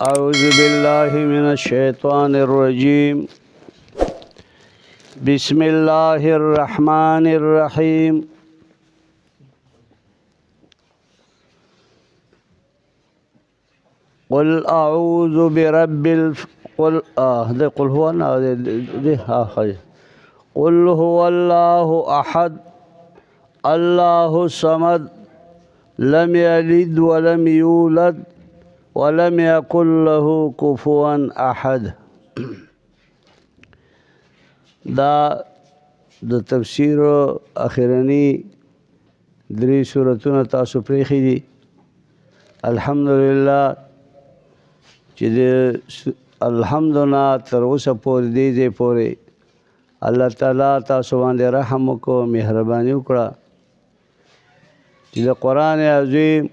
أعوذ بالله من الشيطان الرجيم بسم الله الرحمن الرحيم قل أعوذ برب قل هو قل هو الله أحد الله الصمد لم يلد ولم يولد ولم يكن له كفوا أحد. دا د تفسیر اخرنی درې سورتونه تاسو پرېښي دي. الحمدلله چې د الحمدونه تر اوسه پورې دې ځای پورې الله تعالی تاسو باندې رحم وکړو، مهرباني وکړه چې د قرآن عظیم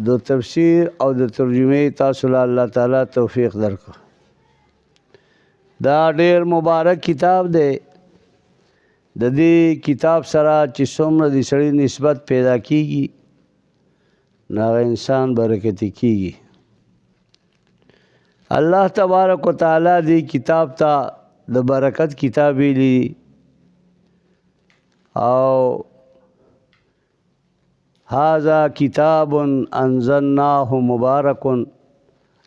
د تفسیر او د ترجمې تاسو له الله تعالی توفیق درکړو. دا ډېر مبارک کتاب دی. د دې کتاب سره چې څومره د سړي نسبت پیدا کیږي نو هغه انسان برکتي کیږي. الله تبارک وتعالی دې کتاب ته د برکت کتاب ویلي او هذا کتاب انزلناه مبارک.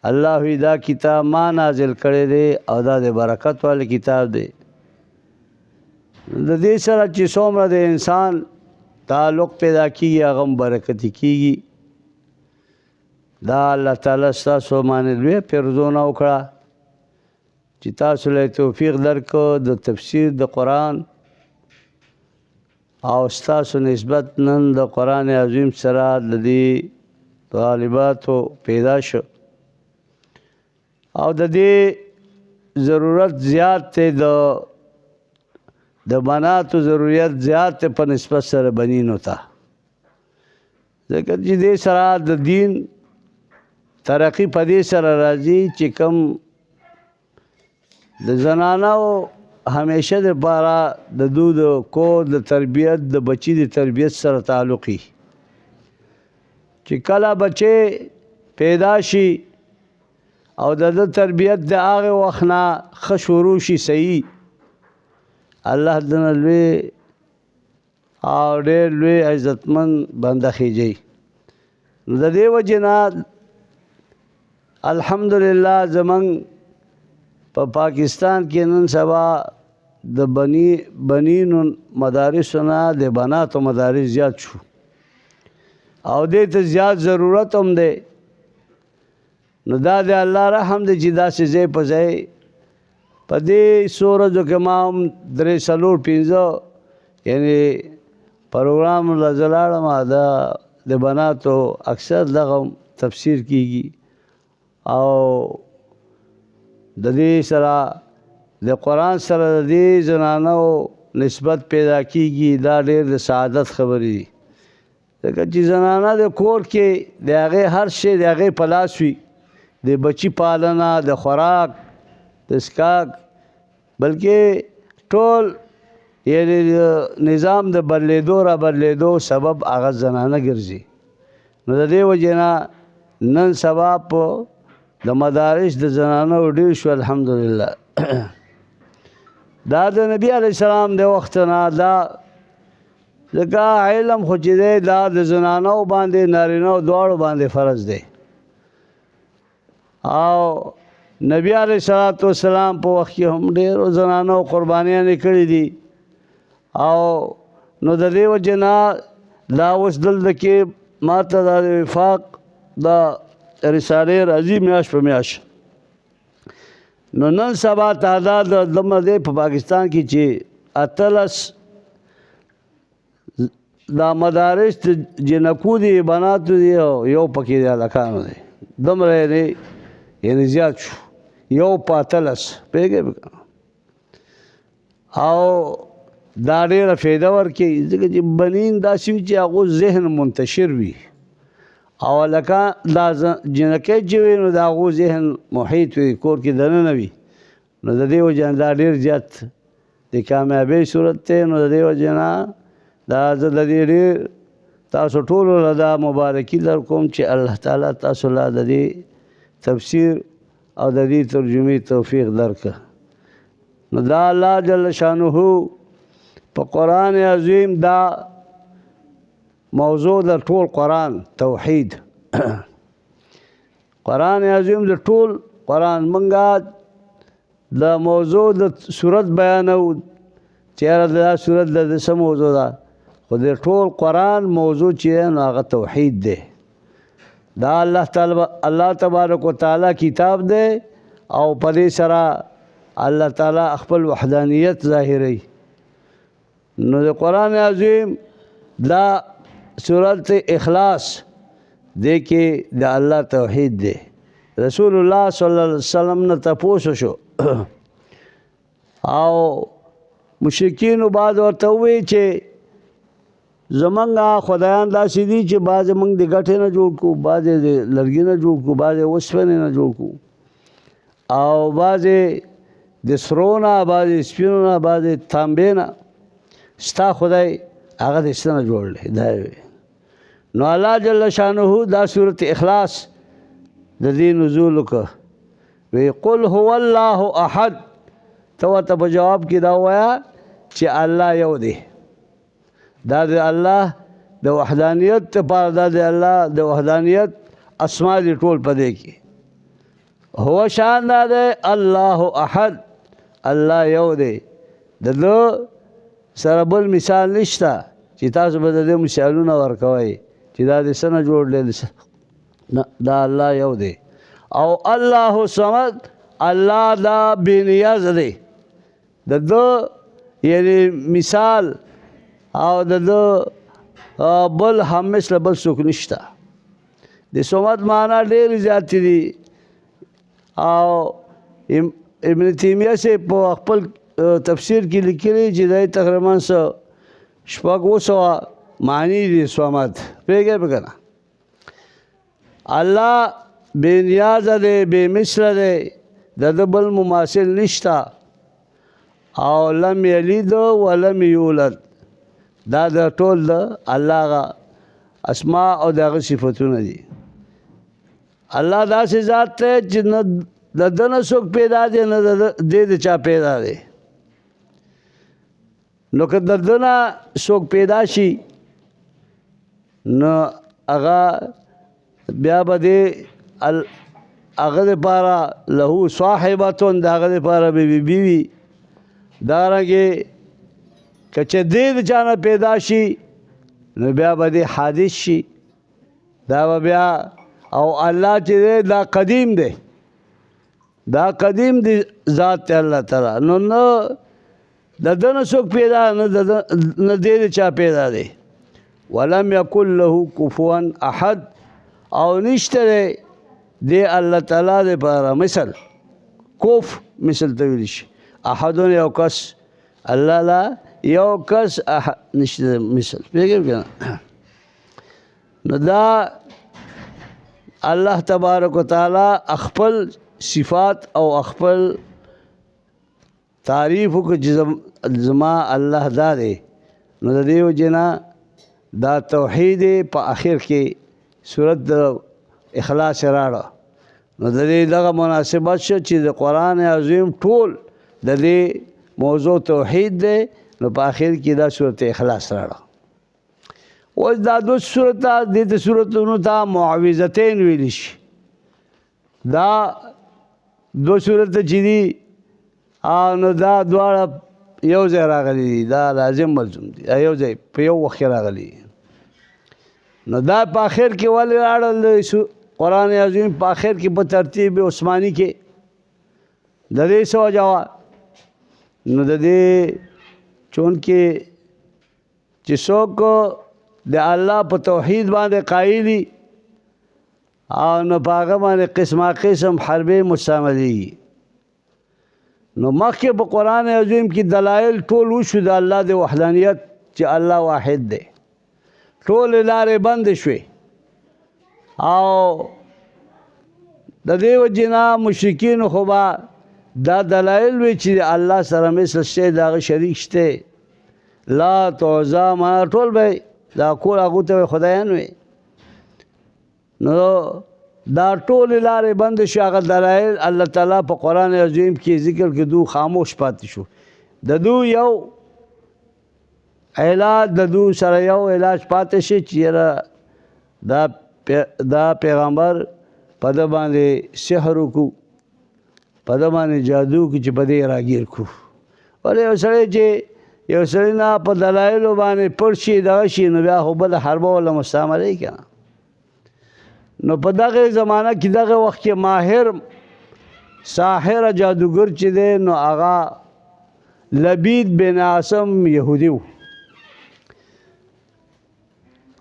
الله وی دا کتاب ما نازل کړی دی او دا د برکت والی کتاب دی. د دې سره چې څومره د انسان تعلق پیدا کیږي هغه برکتي کیږي. دا الله تعالی ستاسو باندې لوی پیرزونه وکړه چې تاسو له توفیق درکړو د تفسیر د قرآن او ستاسو نسبت نن د قرآن عظیم سره د دې طالباتو پیدا شو او د دې ضرورت زیات دی. د بناتو ضرورت زیات دی په نسبت سره بنینو ته، ځکه چې دې سره د دین ترقی په دې سره راځي چې کوم د زنانو همیشه د پاره د دود کور د تربیت د بچی د تربیت سره تعلقي چې کله بچی پیدا شي او د تربیت د هغه وخت نه ښه شروع شي صحیح، الله دنه لوی او ډېر لوی عزتمن بنده خېجي. نو د دې وجې نه الحمدلله زمونږ په پاکستان کې نن سبا د بنینو مدارسو نه د بناتو مدارس زیات شو او دې ته زیات ضرورت هم دی. نو دا د الله رحم دی چې داسې ځای په ځای په دې څو ورځو کې ما هم 3-4-5 یعنې پروګرام له زه لاړم. دا د بناتو اکثر دغه تفسیر کیږي او د دې سره د قرآن سره د دې زنانو نسبت پیدا کیږي. دا ډېر د سعادت خبرې دي ځکه چې زنانه د کور کې د هغې هر شی د هغې په لاس وي، د بچی پالنه، د خوراک، د څښاک، بلکې ټول یعنې نظام د بدلېدو را بدلېدو سبب هغه زنانه ګرځي. نو د دې وجې نه نن سبا په د مدارس د زنانو ډېر شو الحمدلله. دا د نبی علیه السلام د وخت نه دا ځکه علم خو چې دی دا د زنانو باندې نارینهو دواړو باندې فرض دی او نبی علیه السلام په وخت کې هم ډېرو زنانو قربانیانې کړي دي او نو د دې وجې نه دا اوس دلته کې ما ته دا د وفاق دا رسالې راځي میاشت په میاشت. نو نن سبا تعداد دمه دی په پاکستان کې چې 18 دا مدارس د جنکو دي، بناتو دي او یو پکې د هلکانو دی. دومره یعنې زیات شو، یو په 18 پوهېږئ او دا ډېره فایده ورکوي ځکه چې بنین داسې وي چې هغو ذهن منتشر وي او هلکان دا جنکۍ چې وي نو د هغو ذهن محیط وي، کور کې دننه وي. نو د دې وجې نه دا ډېر زیات د کامیابۍ صورت دی. نو د دې وجې نه دا زه د دې ډېر تاسو ټولو له دا مبارکي در کوم چې الله تعالی تاسو له د دې تفسیر او د دې ترجمې توفیق درکړه. نو دا الله جل شانه په قرآن عظیم دا موضوع د ټول قرآن توحید قرآن عظیم د ټول قرآن منګه د موضوع د صورت بیانو چیرې دا صورت د څه موضوع ده خو د ټول قرآن موضوع چې نو هغه توحید دی. دا الله تبارک وتعالی کتاب دی او په دې سره الله تعالی خپل وحدانیت ظاهروي. نو د قرآن عظیم دا سورت اخلاص دی کې د الله توحید دی. رسول الله صلی الله علیه وسلم نه تپوس شو او مشرکینو بعد ورته ووایي چې زمونږ خدایان داسې دي چې بعضې موږ د ګټې نه جوړ کړو، بعضې د لرګي نه جوړ کړو، بعضې اوسپنې نه جوړ کړو او بعضې د سرو نه، بعضې سپینو نه، بعضې تانبې نه. ستا خدای هغه د څه نه جوړ دی دا وی. نو الله جل شانه دا صورت اخلاص د دې نزول وکړه. وی قل هو الله احد، ته ورته په جواب کې دا ووایه چې الله یو دی. دا د الله د وحدانیت لپاره، دا د الله د وحدانیت اسما دي ټول په دې کې. هو شان دا دی الله احد، الله یو دی، د ده سره بل مثال نشته چې تاسو به د دې مثالونه ورکوئ چې دا د څه نه جوړ دی. دا الله یو دی. او الله صمد، الله دا بې نیاز دی، د ده یعنی مثال او د ده بل هم مثل بل څوک نشته. د صمد معنی ډېرې زیاتې دي او ابن تیمیه سے په خپل تفسیر کې لیکلي چې دا تقریبا 600 معنی دي صمد. پوهېږئ په که نه؟ الله بې نیازه دی، بې مثله دی، د ده بل مماثل نشته. او لم یلد ولم یولد، دا د ټول د الله هغه اسماء او د هغه صفتونه دي. الله داسې ذات دی چې نه د ده نه څوک پیدا دی نه دی د چا پیدا دی. نو که د ده نه څوک پیدا شي نو هغه بیا به دې هغه دپاره له صاحبتون، د هغه دپاره به بي وي. دارنګې که چې دې د چا نه پیدا شي نو بیا به دې حادث شي. دا به بیا او الله چې دی دا قدیم دی، دا قدیم دی ذات دی الله تعالی. نو نه د ده نه څوک پیدا نه دې د چا پیدا دی. ولم یکن له کفوا احد، او نشته دی دې الله تعالی دپاره مثل. کف مثل ته ویلی شي. احدون یو کس، الله لا یو کس نشته مثل. پوهېږئ که نه؟ نو دا الله تبارک وتعالی خپل صفات او خپل تعریف وکړه چې زما الله دا دی. نو د دې وجې نه دا توحید په آخر کې صورت د اخلاص راړه. نو د دې دغه مناسبت شو چې د قرآن عظیم ټول د دې موضوع توحید دی. نو په آخر کې دا صورت اخلاص راړه. اوس دا دو صورته دې ته صورتونو ته معوذتین ویلی شي. دا دو صورته چې دي نو دا دواړه یو ځای راغلي دي، دا لازم ملزوم دي، یو ځای په یو وخت کې راغلي. نو دا په آخر کې ولې راړل قرآن عظیم په آخر کې په ترتیب عثماني کې؟ د دې څه وجه وه؟ نو د دې چونکې چې څوک د الله په توحید باندې قایلي او نو په هغه باندې قسمه قسم حربې مستعملېږي. نو مخکې په قرآن عظیم کې دلایل ټول وشو د الله د وحدانیت چې الله واحد دی. ټولې لارې بندې شوې او د دې وجې نه مشرکینو خو به دا دلایل وي چې الله سره مثل شی د هغه شریک شته، لات عزا منات ټول به دا کور هغو ته خدایان وي. نو دا ټولې لارې بند شو. هغه دلایل الله تعالی په قرآن عظیم کې ذکر کې دو خاموش پاتې شو. د دو یو علاج، د دو سره یو علاج پاتې شي چې یاره دا پیغمبر په ده باندې سحر وکړو، په ده باندې جادو وکړو چې په دې راګیر کړو. ولې یو سړی چې یو سړی نه په دلایلو باندې پټ شي دغه شي نو بیا خو بله حربه ولا مستعمله یې که نه. نو په دغه زمانه کې دغه وخت کې ماهر ساحر جادوګر چې دی نو هغه لبید بن عاصم یهودي و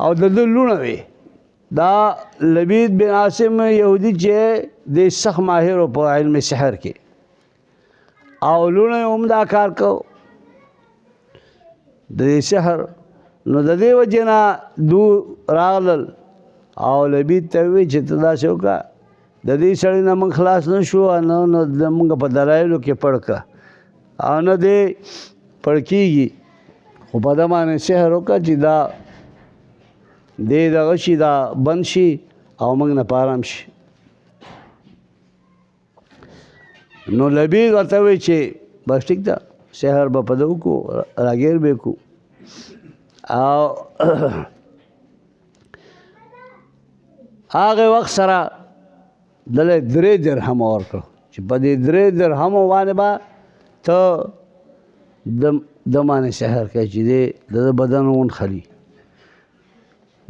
او د ده لوڼه وې. دا لبید بن عاصم یهودي چې دی سخت ماهر و په علم سحر کې او لوڼه یې هم دا کار کو د دې سحر. نو د دې وجې نه دو راغلل او لبید ته وی چې ته داسې وکړه د دې سړي نه موږ خلاص نه شو، نو موږ په دلایلو کې پړ کړه او نه دی پړ کېږي، خو په ده باندې سحر وکړه چې دا دی دغه شي دا بند شي او موږ نه پارام شي. نو لبید ورته وی چې بس ټیک ده سحر به په ده وکړو، راګیر به کړو. او هغه وخت سره دله 3 درهم ورکړو چې په دې 3 درهمو باندې به ته د باندې سحر کوي چې دی د بدن ونښلي.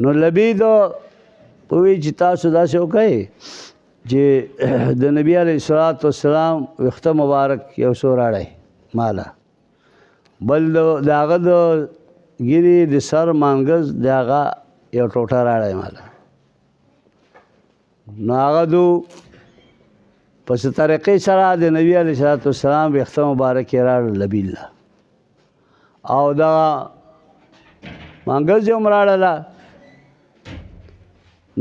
نو لبید ووایي چې تاسو داسې وکړئ چې د نبي علیه الصلاة والسلام ویښته مبارک یو څو راړئ ماله، بل د هغه د ګیرې د سر مانګز د هغه یو ټوټه راړئ ماله. نو هغه دو په څه طریقې سره د نبي علیه الصلاة والسلام ویښته مبارک یې راړل لبید له او دغه مانګز یې هم راړله.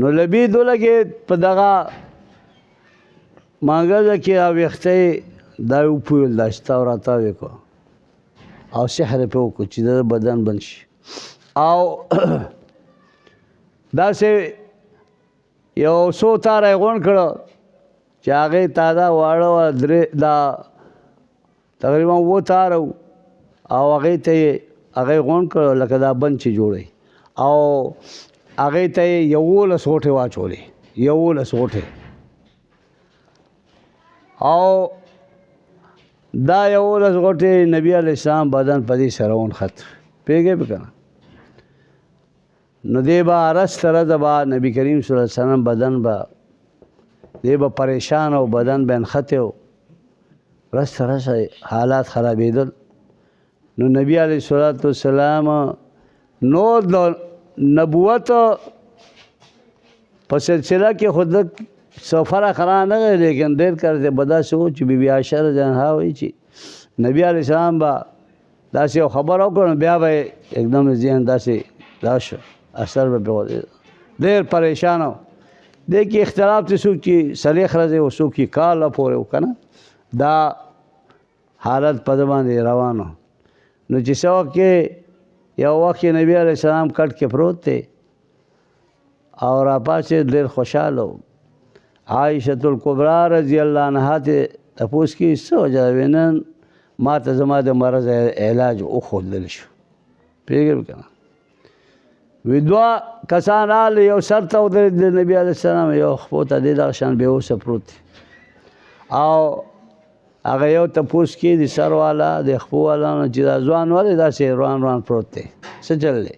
نو لبید ولګېد په دغه مانګزه کې ویښته یې دا یې وپویل دا چې تاو راتاو یې کړو او سحر یې پرې وکړو چې د بدن بند شي. او داسې یو څو تاره یې غونډ کړه چې هغې تازه واړه وه دا تقریبا 7 تاره و او هغې ته یې هغې غونډ کړه لکه دا بند چې جوړوي او هغې ته یې 11 غوټې واچولې 11 غوټې او دا 11 غوټې نبي علیه السلام بدن په دې سره ونښت. پوهېږئ په که نه؟ نو دی به رس تره ده به نبي کریم صلی الله علیه وسلم بدن به دی به پریشان او بدن به نښتی و رس تره حالات خرابېدل. نو نبی علیه الصلاة والسلام نور د نبوت په سلسله کې خود سفر خرا نه غی لیکن ډېر کار به داسې و چې بی بی عایشه رضی الله عنها وایي چې نبی علیه السلام به داسې یو خبر وکړو بیا به एकदम ذهن داسې دا شو اثر به پرې ډېر پریشان و. دې کې اختلاف دی څوک چې څلېښت ورځې و څوک چې کاله پورې و که نه دا حالت په ده باندې روان و. نو چې څه وخت کې یو وخت کې نبی علیه السلام کټ کې پروت دی او راپاڅېد ډېر خوشحاله و. عایشة الکبرا رضی الله عنها ته تپوس کې څه وجه وی نن ما ته زما د مرض علاج وښودل شو. پوهېږئ که نه؟ وی 2 کسان راغلل یو سر ته ودرېد د نبي علیه السلام یو خپو ته دی دغه شان بېهوسه پروت دی او هغه یو تپوس کې د سر والا د خپو والا نه چې دا ځوان ولې داسې روان پروت دی څه چل دی؟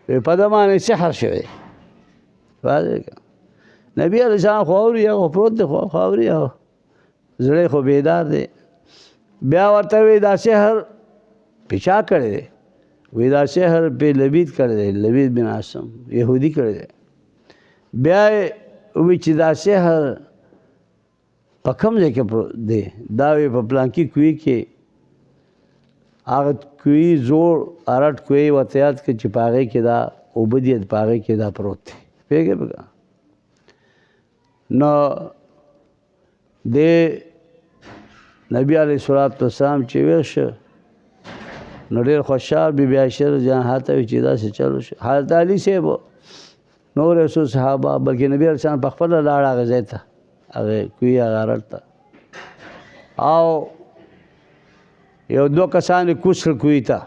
وی په ده باندې سحر شوی. واضح که نبی علیه السلام خو اوري هغه پروت دی خو اوري هغه زړی خو بیدار دی. بیا ورته وی دا سحر پې چا کړی دی؟ وی دا سحر پې لبید کړی دی لبید بن عاصم یهودي کړی دی. بیا یې وی چې دا سحر په کوم ځای کې دی؟ دا وی په پلانکي کوی کې هغه کوی زوړ ارټ کوی ورته یاد کړه چې په هغې کې دا اوبه دي په هغې کې دا پروت دی. پوهېږئ په که نو د نبی علیه الصلاة والسلام چې ویښ شو نو ډېر خوشحال بي بي عایشه رضی الله عنها ته وایي چې داسې چلو شو. حضرت علي صاحب نور څو صحابه بلکې نبي علیه السلام په خپله لاړ هغه ځای ته هغې کوي هغه غرړ ته او یو دوه کسان یې کوز کړل کوي ته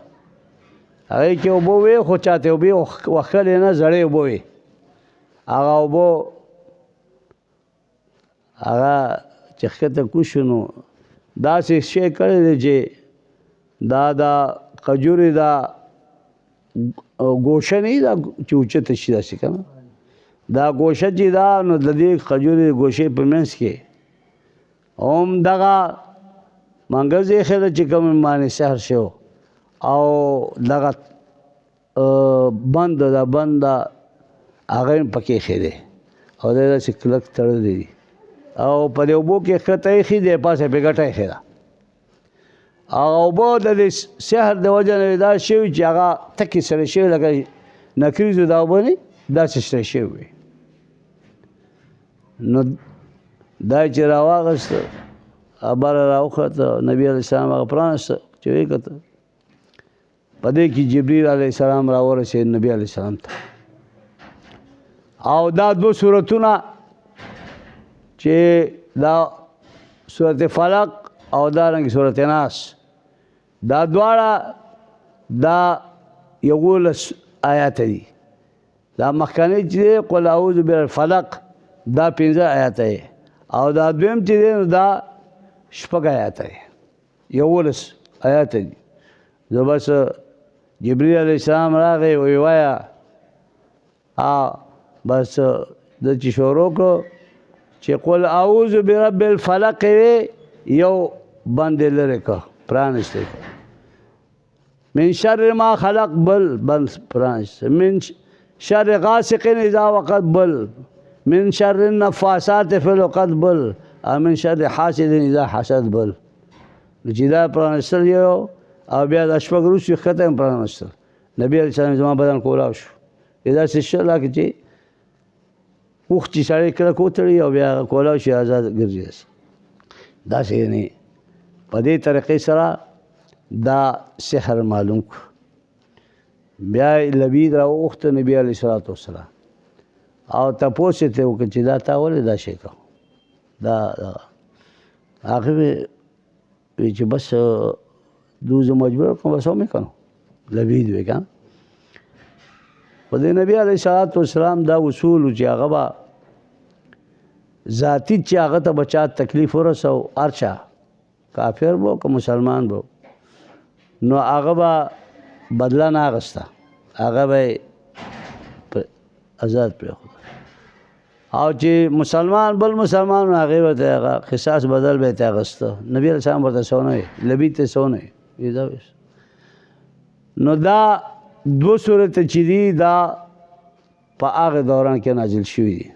هغې کې اوبه وې خو چاته اوبې وښلې نه زړې اوبه وې هغه اوبه هغه چې ښکته کوز شو نو داسې شی کړی دی چې دا کجورې دا ګوشه نه دا چې اوچته شي داسې که نه دا ګوشه چې دا نو د دې کجورې ګوشې په منځ کې هم دغه منګز ایښی ده چې کوم باندې سحر شو او دغه بند دا بند هغه هم پکې ایښی دی او دا داسې کلک تړلی دي او په دې اوبو کې ښکته ایښي دی پاسه پې ګټه ایښې ده هغه اوبه د دې سحر د وجه نه دا شوي چې هغه تکې سره شوي لکه نکریزو دا اوبه نه داسې سره شوي وي نو دا چې راواغسته خبره راوخته نبي علیه السلام هغه پرانسته چې ویې کته په دې کې جبریل علیه السلام راورسېد نبي علیه السلام ته او دا دو صورتونه چې دا صورت فلق او دارنګه صورت ناس دا دواړه دا یولس آیات دي دا مخکنی چې قل اعوذ بالفلق دا 15 آیات دی او دا دویم چې دی نو دا 6 آیات دی یولس آیات دي زه بس جبریل علیه السلام راغی وی وایه بس د چې شروع کړو چې قل اعوذ برب الفلق یو باندې لرې که پرانستی من شر ما خلق بل پرانستی من شر غاسق اذا وقت بل من شر النفاسات فی العقد بل من شر حاسد اذا حسد بل چې دا پرانستل یو او بیا د شپږ وروسته ښکته هم پرانستل نبي علیه السلام زما بدن کولاو شو داسې شی لکه چې اوښ چې سړی کلک وتړي او بیا کولاو شي ازاد ګرځي داسې یعنې په دې طریقې سره دا سحر معلوم کړو بیا لبید راوغوښته نبي علیه الصلاة والسلام او تپوس یې ترې وکړه چې دا تا ولې دا شی کوه دا هغې وی چې بس دو زه مجبور کړم بس ومې کنو لبید وی که په دې نبي علیه الصلاة والسلام دا اصول چې هغه به ذاتی چې هغه ته به چا تکلیف ورسو هر چا کافر بو که مسلمان بو نو هغه به بدله نه اخسته هغه به آزاد پرېښوده او چې مسلمان بل مسلمان نو هغې به ته هغه قصاص بدل به یې ته اخسته نبي علیه السلام ورته څه ونه ویل لبید ته څه ونه ویل نو دا دو صورت چې دي دا په هغه دوران کې نازل شوي دي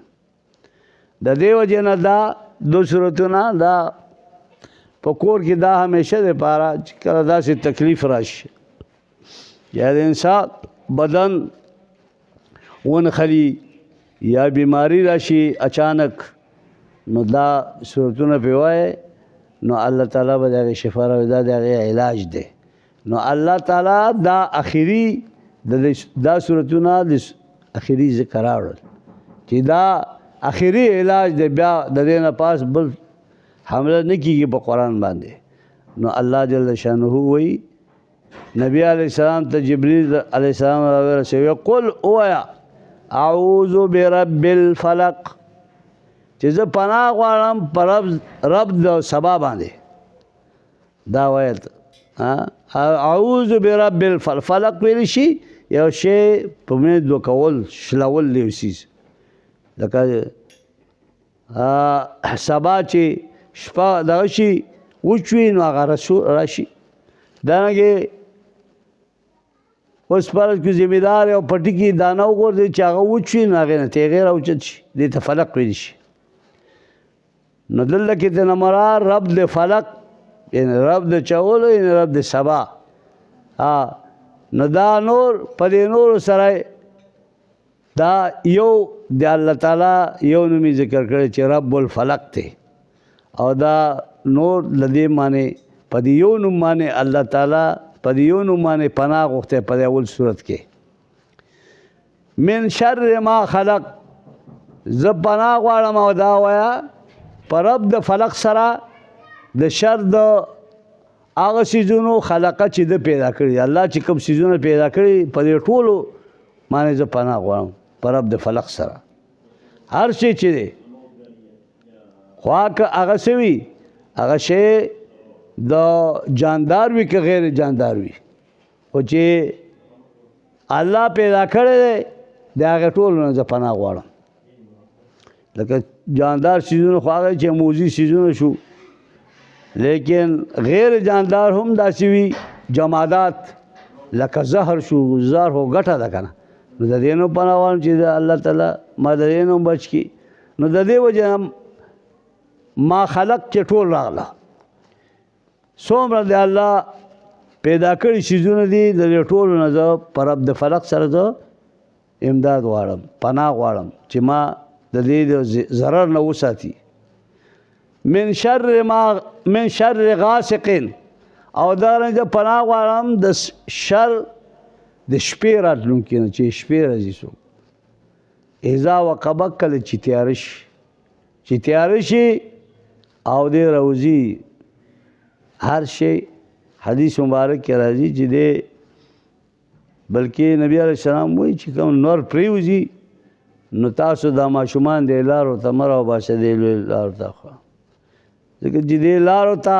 د دې وجې نه دا دو صورتونه دا په کور کې دا همیشه دپاره چې کله داسې تکلیف راشي یا د انسان بدن ونخلي یا بیماری راشي اچانک نو دا صورتونه پې وایي نو الله تعالی به د هغې شفا راوړي دا د هغې علاج دی نو الله تعالی دا اخري دا صورتونه د اخري ذکر راوړل چې دا اخري علاج دی بیا د دې نه پاس بل حمله نه کېږي په قرآن باندې نو الله جل شانه وایي نبی علیه السلام ته جبریل علیه السلام راورسوي قل ووایه اعوذ برب الفلق چې زه پناه غواړم په رب د سبا باندې دا وایه اعوذ برب الفلق ویلی شي یو شی په منځ کول شلول یو څیز لکه سبا چې شپه دغه شي وچ وي نو هغه راشي دارنګې اوس فرض کړو ذمېدار یو پټي کې دانه وغورځوي چې هغه وچ وي نو هغې نه تیغې راوچت شي دې ته فلق ویلی شي نو دلته کې ترنه مراد رب د فلق یعنی رب د چولو یعنی رب د سبا نو دا نور په دې نورو سره دا یو د الله تعالی یو نوم یې ذکر کړی چې رب الفلق دی او دا نور د دې معنی په دې یو نوم باندې الله تعالی په دې یو نوم باندې پناه غوښتی په دې اول صورت کې من شر ما خلق زه پناه غواړم او دا وایه په رب د فلق سره د شر د هغه څیزونو خلقه چې ده پیدا کړي الله چې کوم څیزونه پیدا کړي په دې ټولو باندې زه پناه غواړم په رب د فلق سره هر شی چې دی خو هغه څه وي هغه شی د جاندار وي که غیر جاندار وي خو چې الله پیدا کړی دی د هغې ټولو نه زه پناه غواړم لکه جاندار څیزونه خو هغه چې موزي څیزونه شو لیکن غیر جاندار هم داسې وي جمادات لکه زهر شو زهر خو ګټه ده که نه نو د دې نه پناه غواړم چې الله تعالی ما د دې نه بچ کړي نو د دې وجه ما خلق چې ټول راغله څومره د الله پیدا کړي څیزونه دي د دې ټولو نه زه په رب د فلق سره زه امداد غواړم پناه غواړم چې ما د دې د ضرر نه وساتي من شر غاسق او دارنګه زه پناه غواړم د شر د شپې راتلونکي نه چې شپې راځي څوک اذا وقب کله چې تیاره شي چې تیاره شي او دې راوځي هر شی حدیث مبارک کې راځي چې دې بلکې نبی علیه السلام وایي چې کوم نور پرېوځي نو تاسو دا ماشومان دې لارو ته مه راوباسئ دې لوی لارو ته ځکه چې دې لارو ته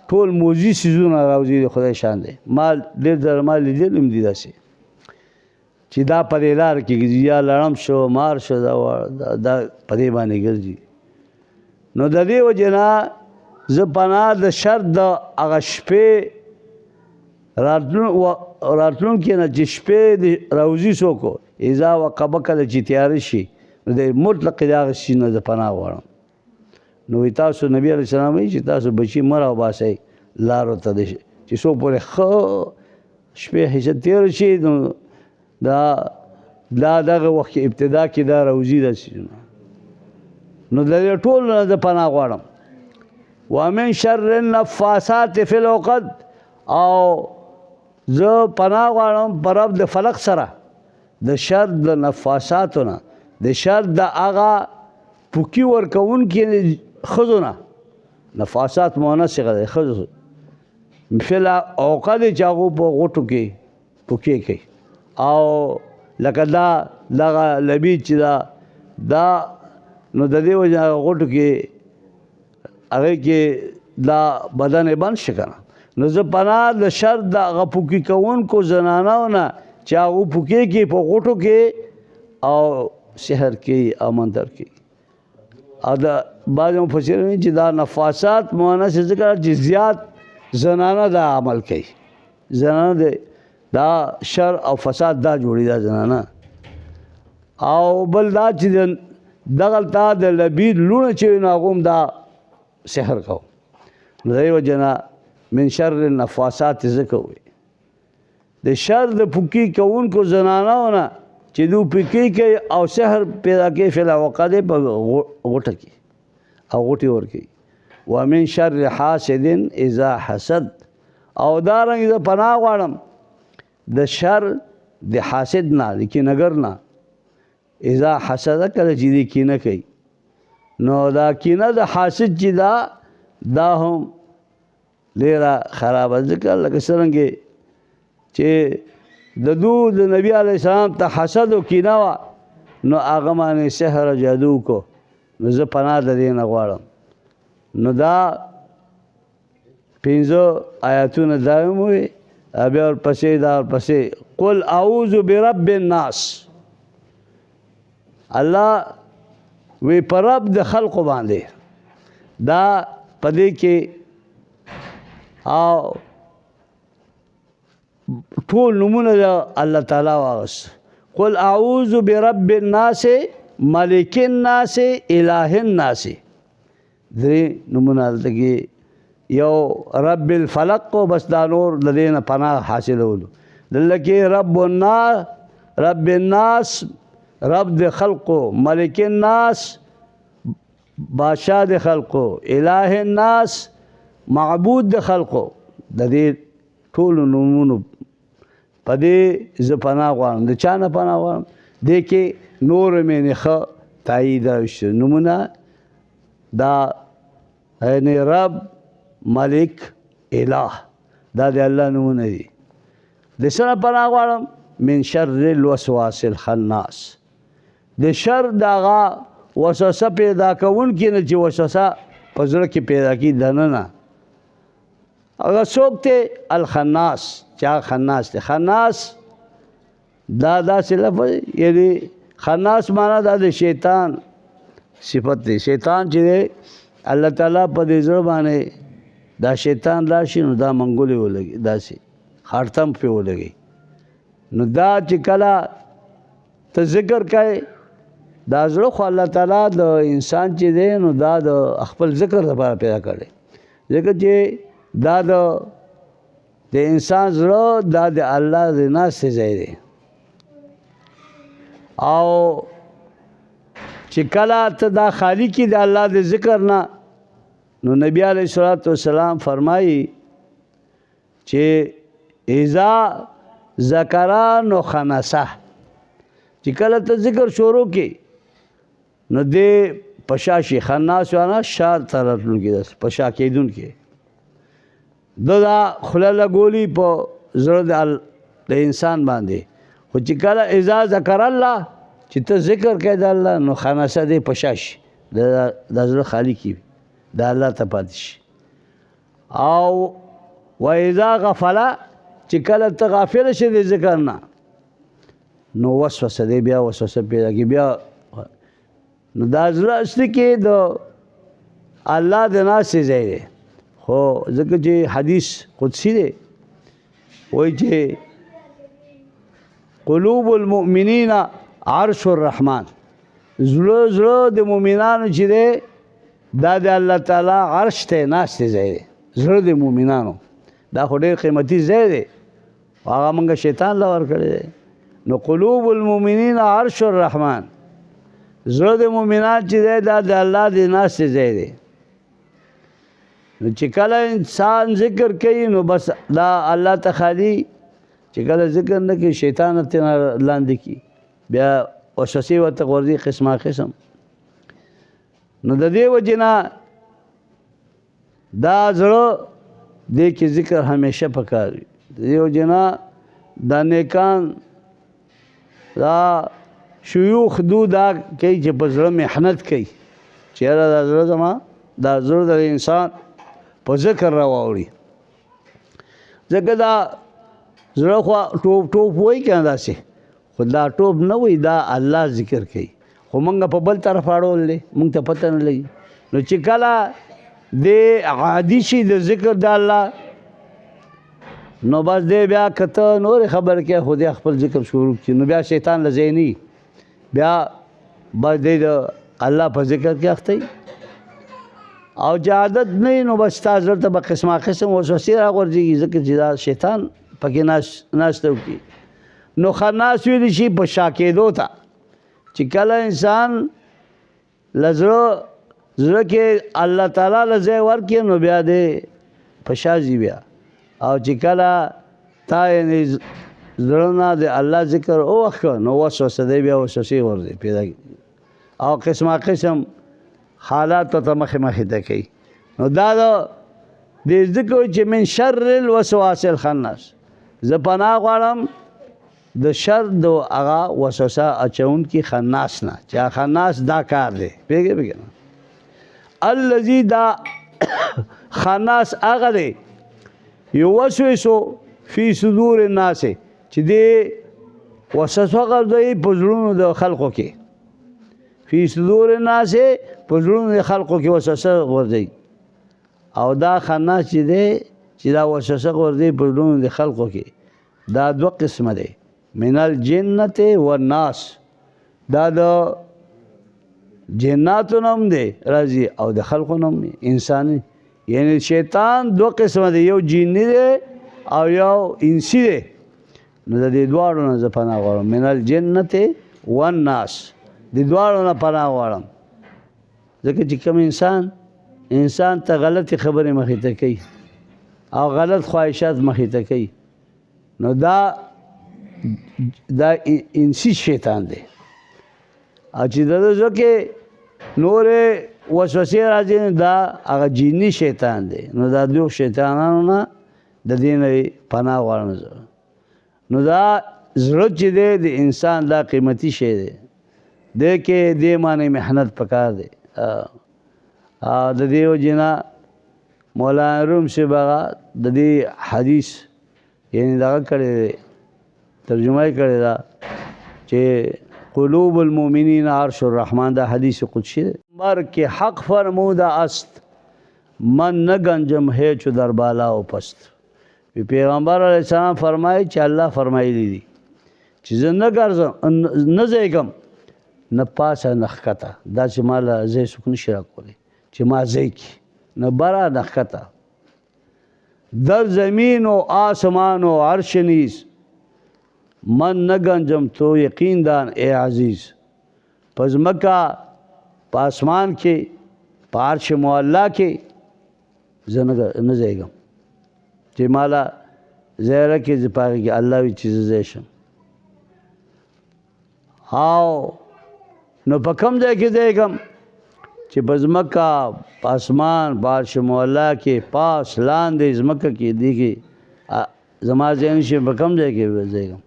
ټول موزي څیزونه راوځي د خدای شان دی ما ډېر ځله ما لیدل هم دي داسې چې دا په دې لار کې ګرځي یا لړم شو مار شو دا په دې باندې ګرځي نو د دې وجې نه زه پناه د شر د هغه شپې راتلونکي نه چې شپې د راوځي څوک اذا وقب کله چې تیاره شي نو د مطلق د هغه شي نه زه پناه غواړم نو تاسو نبی علیه السلام وایي چې تاسو بچي مه راوباسئ لارو ته چې څو پورې ښه شپې حصه تېره شي نو دا دغه وخت کې ابتدا کې دا راوځي دا څیزونه نو د دې ټولو نه زه پناه غواړم ومن شر النفاسات فی العقد او زه پناه غواړم په رب د فلق سره د شر د نفاساتو نه د شر د هغه پوکي ورکوونکي ښځو نه نفاسات مؤنث صیغه دی ښځو فی العقد چې هغو په غوټو کې پوکي کوي او لکه دغه لبید چې دا نو د دې وجه هغه غوټو کې هغې کې دا بدن یې بند شي که نه نو زه پناه د شر د هغه پوکي کوونکو زنانو نه چې هغو پوکي کوي په غوټو کې او سحر کوي او منتر کوي او د بعض مفسرین چې دا نفاسات مؤنث ذکر چې زیات زنانه دا عمل کوي زنانه دا شر او فساد دا جوړي دا زنانه او بل دا چې دغلته د لبید لوڼه چې وي نو هغه هم دا سحر کو نو دی وجه نه من شر النفاسات ذکر وي د شر د پوکي کوونکو زنانو نه چې دو پوکي کوي او سحر پیدا کوي فی العقد په غوټه کې او غوټې ورکوي ومن شر حاسد اذا حسد او دارنګه زه پناه غواړم د شر د حاسد نه د کینهګر نه اذا حسد کله چې دی کینه کوي نو دا کینه د حاسد چې دا هم ډېره خرابه ځکه لکه څرنګې چې د نبي علیه السلام ته حسد و کینه وه نو هغه باندې سحر جادو کو نو زه پناه د دې نه غواړم نو دا 5 آیاتونه دا هم وي بیا ورپسې قل اعوذ برب الناس الله وی پر رب د خلقو باندې دا پدې کې او ټول نمونه د الله تعالی واغست قل اعوذ برب الناس ملک الناس اله الناس درې نمونه دلته کې یو رب الفلق کو بس دا نور د دې نه پناه حاصلولو دلته کې رب الناس رب د خلقو ملک الناس بادشاہ د خلقو الہ الناس معبود د خلقو د دې ټولو نومونو په دې زه پناه غواړم. د چا نه پناه غواړم؟ دې کې نور مې نه ښه تایید راوشته نومونه دا یعنی رب ملک الہ دا د الله نومونه دي. د څه نه پناه غواړم؟ من شر الوسواس الخناس د شر د هغه وسوسه پیدا کوونکي نه چې وسوسه په زړه کې پیدا کړي دننه. هغه څوک دی؟ الخناس چې هغه خناس دی. خناس دا داسې لفظ یعنی خناس معنا دا د شیطان صفت دی. شیطان چې دی الله تعالی په دې زړه باندې دا شیطان راشي نو دا منګولې ولګي داسې خاړتم پې ولګي نو دا چې کله ته ذکر کوې دا زړه خو الله تعالی د انسان چې دی نو دا د خپل ذکر لپاره پیدا کړی ځکه چې دا د انسان زړه دا د الله د ناستې ځای دی او چې کله ته دا خالی کی د الله د ذکر نه نو نبی علیہ الصلوۃ والسلام فرمایي چې اذا ذکر نو خنسه چې کله ته ذکر شروع کی نو دې پشاشي خناس وانا شار ترتل کې داس پشا کېدون کې دا خله لګولي په زړه د انسان باندې خو چې کله اذا ذکر الله چې ته ذکر کوې د الله نو خنسه دې پشاشي د زړه خالی کی د الله ته پاتې شي. او و اذا غفل چې کله ته غافل شې د ذکر نه نو وسوسه دې بیا وسوسه پیدا کی بیا نو دا زړه اصلي کې د الله د ناستې ځای دی. خو ځکه چې حدیث قدسی دی وایي چې قلوب المؤمنین عرش الرحمن زړه د مؤمنانو چې دی دا د الله تعالی عرش ته ناستې ځای دی. زړه د مؤمنانو دا خو ډېر قیمتي ځای دی هغه موږ شیطان له ورکړی دی. نو قلوب المؤمنین عرش الرحمن زړه د مؤمنان چې دی دا د الله د ناستې ځای دی. نو چې کله انسان ذکر کوي نو بس دا الله ته خالي چې کله ذکر نه کوي شیطان ته لاندې کی بیا وسوسې ورته غورځي قسمه قسم. نو د دې وجې نه دا زړه دې کې ذکر همیشه پکار وي. د دې وجې نه دا نیکان دا شیوخ دو دا کوي چې په زړه محنت کوي چېرې دا زړه زما دا زړه د انسان په ذکر راواوړي ځکه دا زړه خو ټوپ ټوپ وایي که نه داسې خو دا ټوپ نه وایي دا الله ذکر کوي خو موږ په بل طرف اړول دی موږ ته پته نه لګي. نو چې کله دې عادي شي د ذکر د الله نو بس دې بیا که ته نورې خبرې کوې خو دې خپل ذکر شروع کړي نو بیا شیطان له ځای نه بیا بس دې د الله په ذکر کې اخته او چې عادت نه وي نو بس ستا زړه ته به قسمه قسم وسوسې راغورځېږي ځکه چې دا شیطان پکې ناسته وکړي. نو خناس ویلی شي په شا کېدو ته چې کله انسان له زړه کې الله تعالی له ځای ورکړي نو بیا دې په شا ځي بیا او چې کله تا یعنې زړه نه د الله ذکر ووښه نو وسوسه دی بیا وسوسې غورځي پیدا او قسمه قسم حالاتو ته مخې مخې ته کوي. نو دا دې ذکر چې من شر الوسواس الخناس زه پناه غواړم د شر د هغه وسوسه اچونکي خناس نه چې خناس دا کار دی پوهېږې الذي دا خناس هغه دی یوسوسو فی صدور الناس چې دې وسوسه غورځوي په زړونو د خلقو کې فی صدور الناس په زړونو د خلقو کې وسوسه غورځوي او دا خناس چې دی چې دا وسوسه غورځوي په زړونو د خلقو کې دا دوه قسمه دی من الجنت والناس دا د جناتو نوم دی راځي او د خلقو نوم دی انساني یعنی شیطان دو قسمه دی یو جنی دی او یو انسی دی. نو د دې دواړو نه زه پناه غواړم من الجنت والناس د دواړو نه پناه غواړم ځکه چې کوم انسان ته غلطې خبرې مخې ته کوي او غلط خواهشات مخې ته کوي نو دا انسی شیطان دی او چې د ده زړه کې نورې وسوسې راځي دا هغه جیني شیطان دی نو دا دوه شیطانانو نه د دې نه پناه غواړم نو دا زړه چې دی د انسان دا قیمتي شی دی دې کې دې باندې محنت پکار دی د دې وجې نه مولانا روم صاحب هغه د دې حدیث یعنی دغه کړی دی ترجمه یې کړې ده چې قلوب المؤمنین عرش الرحمن دا حدیث قدسی دی مر کے حق فرموده است من نه گنجم ہے چو در بالا و پست پیغمبر علیه السلام فرمایي چې الله فرمایلی دي چې زه نه ګرځم نه ځایږم نه پاسه نه ښکته دا چې ما له ځای څوک نشي راکولی چې ما ځای کړي نه بره نه ښکته در زمین و آسمان و عرش نیز من نه گنجم تو یقین دان ای عزیز په ځمکه په آسمان کې په عرش معلا کې زه نه ځایږم چې مالا ځای راکړي زه په هغې کې الله وي چې زه ځای شم او نو په کوم ځای کې ځایږم چې په ځمکه په آسمان په عرش معلا کې پاس لاندې ځمکه کې دې کې زما ځای نشي په کوم ځای کې ځایږم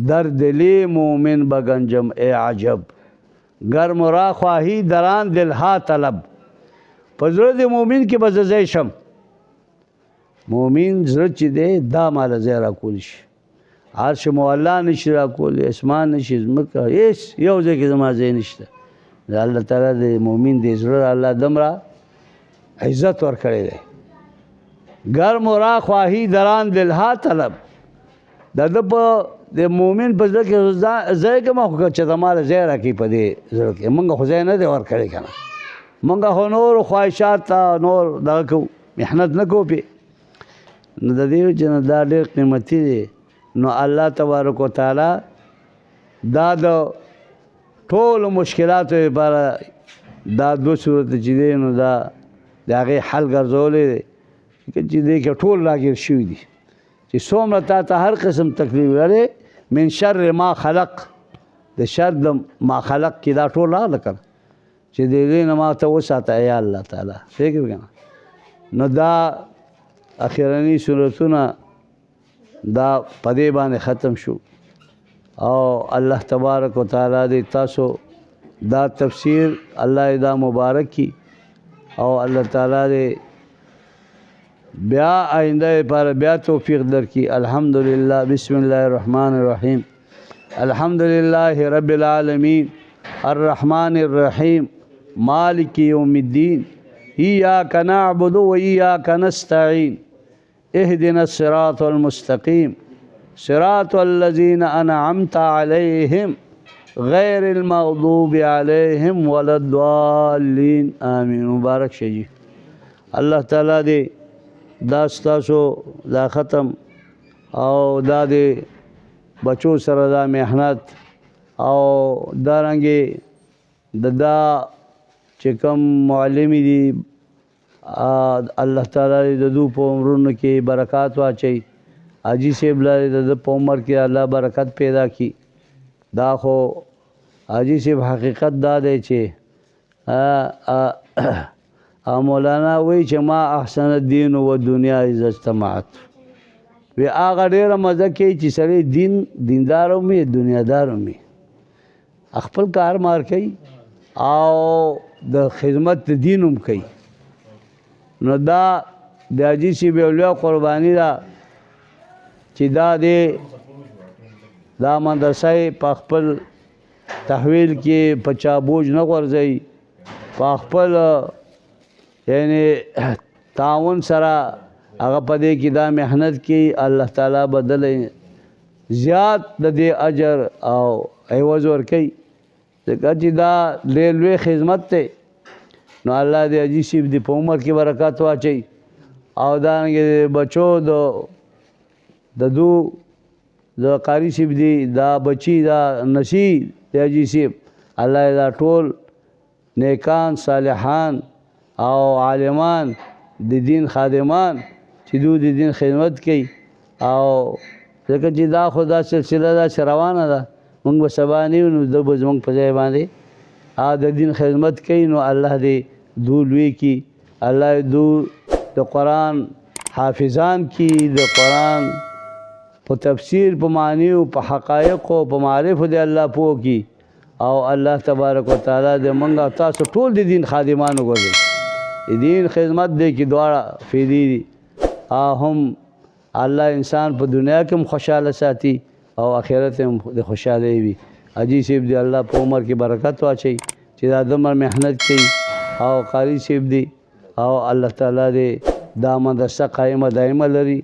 در دلی مومن بگنجم ای عجب گر مرا خواهی دران دلها طلب په زړه د مومن کې به زه ځای شم مومن زړه چې دی دا ماله ځای راکولی شي عرش معلا نشي راکولی اسمان نشي ځمکه هېڅ یو ځای کې زما ځای نشته د الله تعالی د مومن د زړه الله دومره عزت ورکړی دی گر مرا خواهی دران دلها طلب د ده په د مومن په زړه کې ځای کوم خو چې د ماله ځای راکړي په دې زړه کې مونږ خو ځای نه دی ورکړی که نه مونږ خو نور خواهشات ته نور دغه کوو محنت نه کوو پې نو د دې وجې نه دا ډېر قیمتي دی نو الله تبارک وتعالی دا د ټولو مشکلاتو لپاره دا دوه صورته چې دی نو دا د هغې حل ګرځولی دی چې دې کې ټول راګیر شوي دي چې څومره تا ته هر قسم تکلیف لرې من شر ما خلق د شر د ما خلق کې دا ټول راغله که چې د دې نه ما ته وساته یا الله تعالی فکر که نه نو دا اخرني صورتونه دا په دې باندې ختم شو او الله تبارک وتعالی دې تاسو دا تفسیر الله دا مبارک کی او الله تعالی دې بیا آئندہ پر بیا توفیق در کی الحمدللہ بسم اللہ الرحمن الرحیم الحمدللہ رب العالمین الرحمن الرحیم مالک یوم الدین ایاک نعبد و ایاک نستعین اهدنا الصراط المستقیم صراط الذین انعمت علیہم غیر المغضوب علیہم ولا الضالین آمین مبارک شجی اللہ تعالیٰ دے دا ستاسو دا ختم او دا دې بچو سره دا محنت او دارنګې دا چې کوم معلمي دي الله تعالی د دوی په عمرونو کې برکات واچوي حاجي صاحب له د په عمر کې الله برکت پیدا کړي دا خو حاجي صاحب حقیقت دا دی چې مولانا وی چې ما احسن الدین و دنیا اذا اجتمعت وی هغه ډېره مزه کوي چې سړی دیندار هم وي دنیادار هم وي خپل کار مار کوي او د خدمت د دین هم کوي نو دا د حاجي صاحب اولیا قرباني ده چې دا مدرسه په خپل تحویل کې په چا بوج نه غورځوي په خپل یعنی تعاون سره هغه په دې کې دا محنت کوي الله تعالی بدل زیات د دې اجر او عوض ورکوي ځکه چې دا ډېر لوی خدمت دی نو الله دې حاجي صاحب دې په عمر کې برکات واچوي او دارنګې بچو د قاري صاحب دي دا بچي دا نشي د حاجي صاحب الله دا ټول نیکان صالحان او عالمان د دین خادمان چې دوی د دین خدمت کوي او ځکه چې دا خو دا سلسله ده چې روانه ده موږ به سبا نه یو نو ده به زموږ په ځای باندې د دین خدمت کوي نو الله دې دوی لوی کړي الله دوی د قرآن حافظان کړي د قرآن په تفسیر په معنیو په حقایقو په معارفو دې الله پوه کړي او الله تبارک وتعالی دې موږ او تاسو ټول د دین خادمان وګرځي د دین خدمت دې کې دواړه فایدې دي هم الله انسان په دنیا کې هم خوشحاله ساتي او آخرت هم د خوشحاله وي حاجي صاحب دې الله په عمر کې برکت واچي چې دا دومره محنت کوي او قاری صاحب دې او الله تعالی دې دا مدرسه قائمه دائمه لري